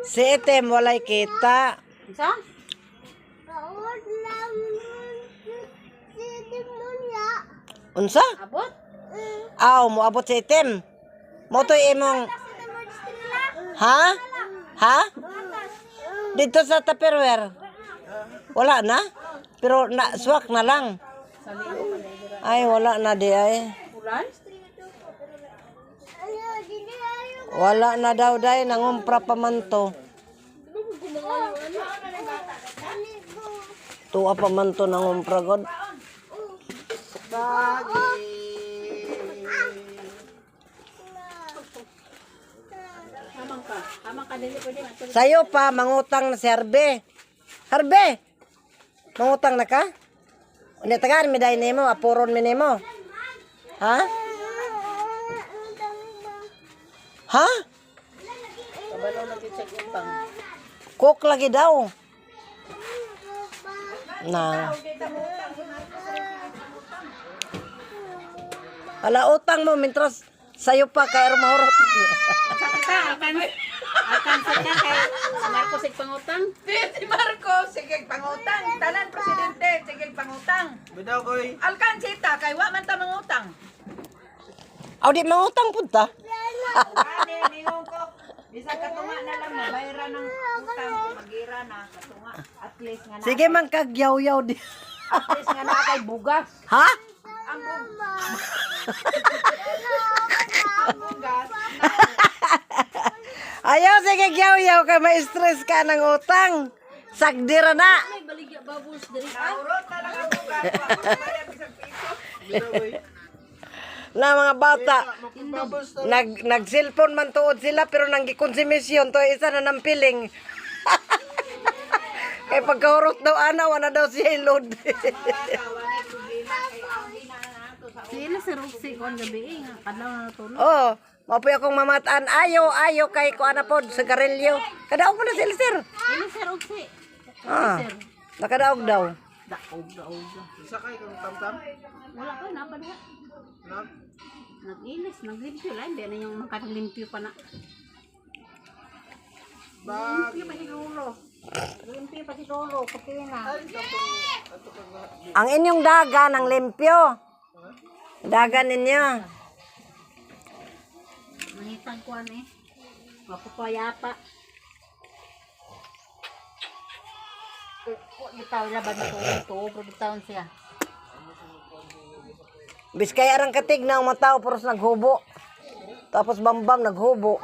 Si item walay kita. Isa? Unsa? Abot? Aw, mo abot si item. Mo to imong Ha? Ha? Dito sa Tupperware. Wala na? Pero na swak na lang. Ay, wala na di ay. Ulan? Wala na daw day, nangumpra pa man to. Tuwa pa man to nangumpra god. Hamang ka dili pwede matulog. Sayo pa, mangutang na si Harbe. Harbe! Mangutang na ka? Ulit tagaan, miday nemo, apuron mi nemo. Ha? Ha? Kabalo nag-check utang. Cook lagi daw. Na. Ala utang mo, mintras sayo pa, kaya rumahurot. Sa kita, akan sa ka kay si Marcos sig pangutang. Si Marcos, sige pangutang. Tanan presidente, sige pangutang. Bidaw koy. Alkansita, kay wa man ta mangutang. Aw, di mangutang punta. Ani, ningon ko. Bisag katunga na lang, mabayra ng utang, magira na, katunga. At least nga na. Sige man kagyaw-yaw di. At least nga na kay bugas. Ha? Ang bugas. Ang bugas. Ayaw, sige gyaw-yaw ka, ma-stress ka ng utang. Sagdira na. Ay baligya babos diri. Naurot na lang ang bugas. Wa ko bayad bisag piso. Bidaw koy. Na mga bata. Mapababos to. Nag-cellphone man tuod sila pero nang gikonsumisyon to isa na ng piling. Kay pagkahurot daw ana wala daw siya load. Sila sa Roxy kon gabi nga kadlaw na tulog. Oh, mapuy akong mamataan. Ayo kay ko ana pod sa garilyo. Kadaog mo na sila sir. Ini sa Roxy. Ah. Nakadaog daw. Daog. Isa kay kung tamtam. Wala ko na pa diha. Nag. Nag-ilis, naglimpyo lang. Hindi na yung makalimpyo pa na. Bag. Limpyo pa si Lolo. Limpyo pa si Lolo. Kapila na. Ang inyong dagan ang limpyo. Dagan ninyo. Mangitang kuwan eh. Mapapayapa. Bitaw laban na tuog. Bitaw siya. Biskay arang katig na ang matao pero naghubo. Tapos bambam naghubo.